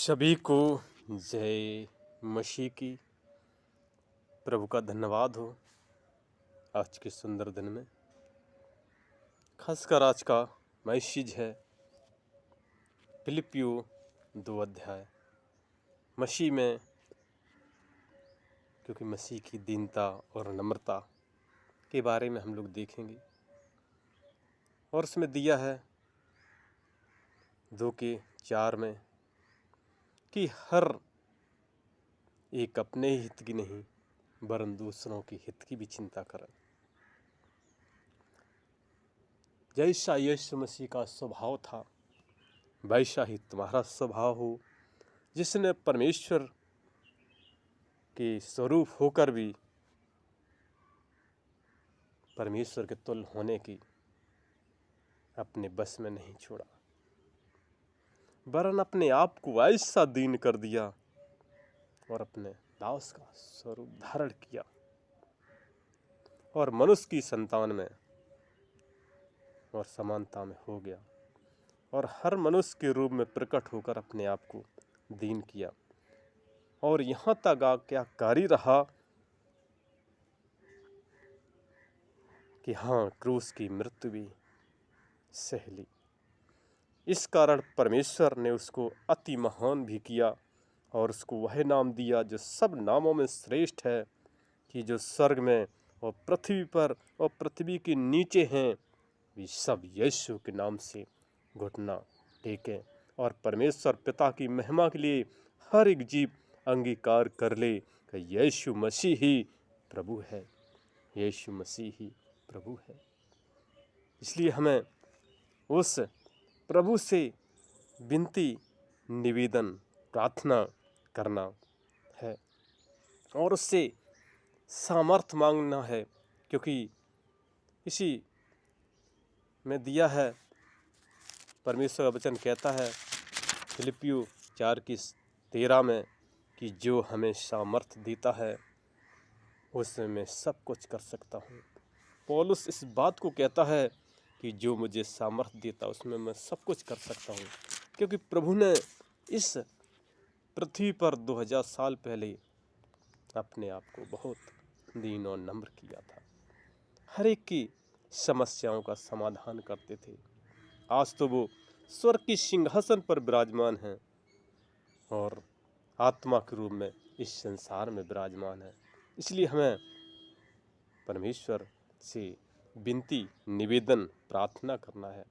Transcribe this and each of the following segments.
सभी को जय मसीह की। प्रभु का धन्यवाद हो आज के सुंदर दिन में। खासकर आज का मैसेज है फिलिपियो 2 अध्याय मसीह में, क्योंकि मसीह की दीनता और नम्रता के बारे में हम लोग देखेंगे। और उसमें दिया है 2:4 में कि हर एक अपने ही हित की नहीं वरन दूसरों के हित की भी चिंता करें। जैसा यीशु मसीह का स्वभाव था वैसा ही तुम्हारा स्वभाव हो, जिसने परमेश्वर के स्वरूप होकर भी परमेश्वर के तुल्य होने की अपने बस में नहीं छोड़ा, वरन अपने आप को ऐसा दीन कर दिया और अपने दास का स्वरूप धारण किया और मनुष्य की संतान में और समानता में हो गया और हर मनुष्य के रूप में प्रकट होकर अपने आप को दीन किया। और यहाँ तक आज्ञाकारी रहा कि हाँ, क्रूस की मृत्यु भी सह ली। इस कारण परमेश्वर ने उसको अति महान भी किया और उसको वह नाम दिया जो सब नामों में श्रेष्ठ है, कि जो स्वर्ग में और पृथ्वी पर और पृथ्वी के नीचे हैं वे सब यीशु के नाम से घुटना टेकें और परमेश्वर पिता की महिमा के लिए हर एक जीव अंगीकार कर ले कि यीशु मसीह ही प्रभु है, यीशु मसीह ही प्रभु है। इसलिए हमें उस प्रभु से विनती, निवेदन, प्रार्थना करना है और उससे सामर्थ मांगना है, क्योंकि इसी में दिया है परमेश्वर का वचन कहता है फिलिपियो 4:13 में कि जो हमें सामर्थ देता है उसमें मैं सब कुछ कर सकता हूँ। पौलुस इस बात को कहता है कि जो मुझे सामर्थ देता उसमें मैं सब कुछ कर सकता हूँ, क्योंकि प्रभु ने इस पृथ्वी पर 2000 साल पहले अपने आप को बहुत दीन और नम्र किया था। हर एक की समस्याओं का समाधान करते थे। आज तो वो स्वर्ग की सिंहासन पर विराजमान हैं और आत्मा के रूप में इस संसार में विराजमान है। इसलिए हमें परमेश्वर से विनती, निवेदन, प्रार्थना करना है,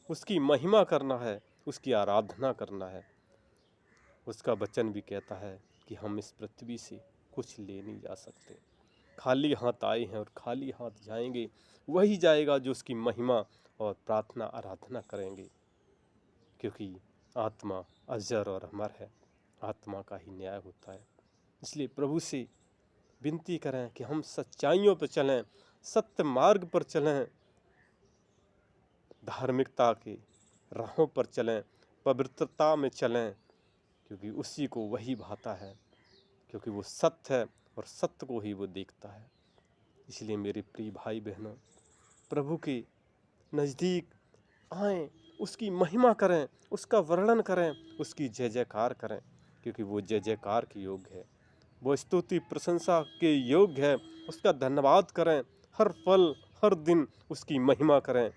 उसकी महिमा करना है, उसकी आराधना करना है। उसका वचन भी कहता है कि हम इस पृथ्वी से कुछ ले नहीं जा सकते, खाली हाथ आए हैं और खाली हाथ जाएंगे। वही जाएगा जो उसकी महिमा और प्रार्थना आराधना करेंगे, क्योंकि आत्मा अजर और अमर है, आत्मा का ही न्याय होता है। इसलिए प्रभु से विनती करें कि हम सच्चाइयों पर चलें, सत्य मार्ग पर चलें, धार्मिकता के राहों पर चलें, पवित्रता में चलें, क्योंकि उसी को वही भाता है, क्योंकि वो सत्य है और सत्य को ही वो देखता है। इसलिए मेरे प्रिय भाई बहनों, प्रभु के नज़दीक आएं, उसकी महिमा करें, उसका वर्णन करें, उसकी जय जयकार करें, क्योंकि वो जय जयकार के योग्य है, वो स्तुति प्रशंसा के योग्य है। उसका धन्यवाद करें, हर पल हर दिन उसकी महिमा करें,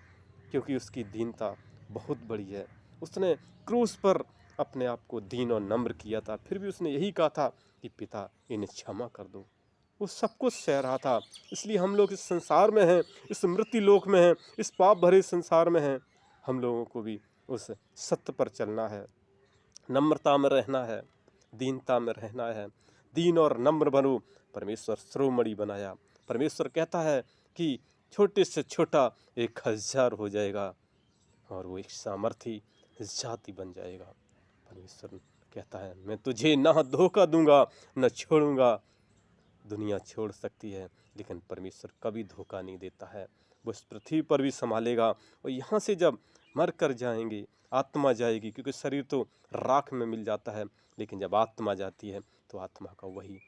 क्योंकि उसकी दीनता बहुत बड़ी है। उसने क्रूस पर अपने आप को दीन और नम्र किया था, फिर भी उसने यही कहा था कि पिता इन्हें क्षमा कर दो। वो सब कुछ सह रहा था। इसलिए हम लोग इस संसार में हैं, इस मृत्यु लोक में हैं, इस पाप भरे संसार में हैं। हम लोगों को भी उस सत्य पर चलना है, नम्रता में रहना है, दीनता में रहना है। दीन और नम्र बनो, परमेश्वर शिरोमणि बनाया। परमेश्वर कहता है कि छोटे से छोटा 1000 हो जाएगा और वो एक सामर्थी जाति बन जाएगा। परमेश्वर कहता है मैं तुझे ना धोखा दूंगा न छोड़ूंगा। दुनिया छोड़ सकती है लेकिन परमेश्वर कभी धोखा नहीं देता है। वो इस पृथ्वी पर भी संभालेगा। और यहाँ से जब मर कर जाएंगे, आत्मा जाएगी, क्योंकि शरीर तो राख में मिल जाता है, लेकिन जब आत्मा जाती है तो आत्मा का वही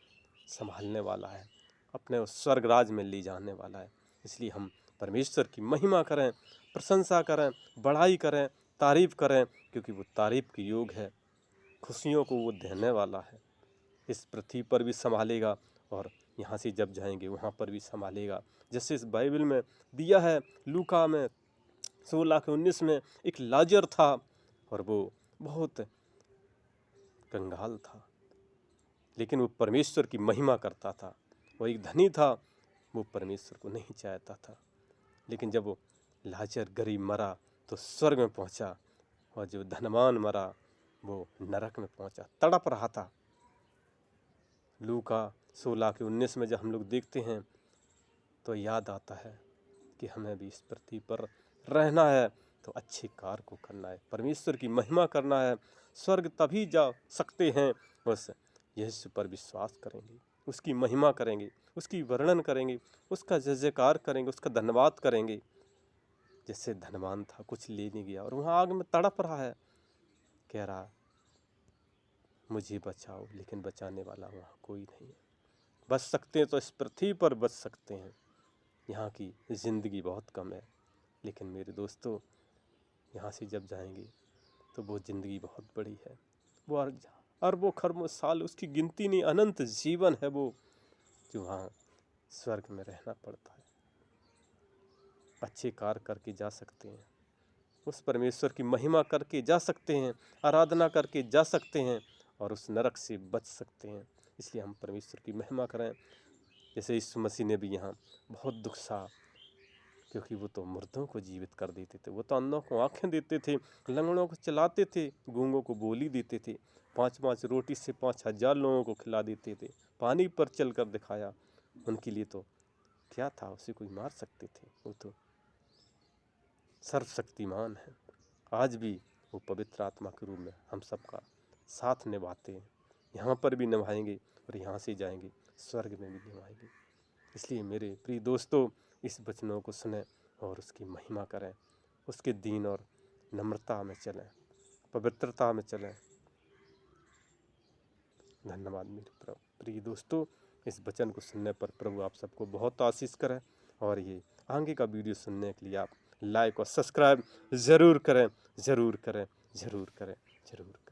संभालने वाला है, अपने उस स्वर्ग राज में ले जाने वाला है। इसलिए हम परमेश्वर की महिमा करें, प्रशंसा करें, बड़ाई करें, तारीफ करें, क्योंकि वो तारीफ के योग है। खुशियों को वो देने वाला है। इस पृथ्वी पर भी संभालेगा और यहाँ से जब जाएंगे वहाँ पर भी संभालेगा। जैसे इस बाइबल में दिया है, लूका में 16:19 में एक लाजर था और वो बहुत कंगाल था, लेकिन वो परमेश्वर की महिमा करता था। वो एक धनी था, वो परमेश्वर को नहीं चाहता था, लेकिन जब वो लाजर गरीब मरा तो स्वर्ग में पहुंचा, और जो धनवान मरा वो नरक में पहुंचा, तड़प रहा था। लूका 16:19 में जब हम लोग देखते हैं तो याद आता है कि हमें भी इस पृथ्वी पर रहना है तो अच्छे कार्य को करना है, परमेश्वर की महिमा करना है। स्वर्ग तभी जा सकते हैं बस यीशु पर विश्वास करेंगे, उसकी महिमा करेंगे, उसकी वर्णन करेंगे, उसका जय जयकार करेंगे, उसका धन्यवाद करेंगे। जैसे धनवान था, कुछ ले नहीं गया और वहाँ आग में तड़प रहा है, कह रहा मुझे बचाओ, लेकिन बचाने वाला वहाँ कोई नहीं है। बच सकते हैं तो इस पृथ्वी पर बच सकते हैं, यहाँ की ज़िंदगी बहुत कम है। लेकिन मेरे दोस्तों, यहाँ से जब जाएंगे तो वो ज़िंदगी बहुत बड़ी है, वो अरबों खरबों साल, उसकी गिनती नहीं, अनंत जीवन है वो, जो वहाँ स्वर्ग में रहना पड़ता है। अच्छे कार्य करके जा सकते हैं, उस परमेश्वर की महिमा करके जा सकते हैं, आराधना करके जा सकते हैं और उस नरक से बच सकते हैं। इसलिए हम परमेश्वर की महिमा करें। जैसे यीशु मसीह ने भी यहाँ बहुत दुख सहा, क्योंकि वो तो मुर्दों को जीवित कर देते थे, वो तो अंधों को आँखें देते थे, लंगड़ों को चलाते थे, गूंगों को बोली देते थे, 5-5 रोटी से 5,000 लोगों को खिला देते थे, पानी पर चल कर दिखाया। उनके लिए तो क्या था, उसे कोई मार सकते थे? वो तो सर्वशक्तिमान है। आज भी वो पवित्र आत्मा के रूप में हम सबका साथ निभाते हैं, यहाँ पर भी निभाएंगे और यहाँ से जाएंगे स्वर्ग में भी निभाएंगे। इसलिए मेरे प्रिय दोस्तों, इस वचनों को सुने और उसकी महिमा करें, उसके दीन और नम्रता में चलें, पवित्रता में चलें। धन्यवाद मेरे प्रिय दोस्तों, इस वचन को सुनने पर प्रभु आप सबको बहुत आशीष करें, और ये आगे का वीडियो सुनने के लिए आप लाइक और सब्सक्राइब ज़रूर करें, ज़रूर करें, ज़रूर करें, ज़रूर करें।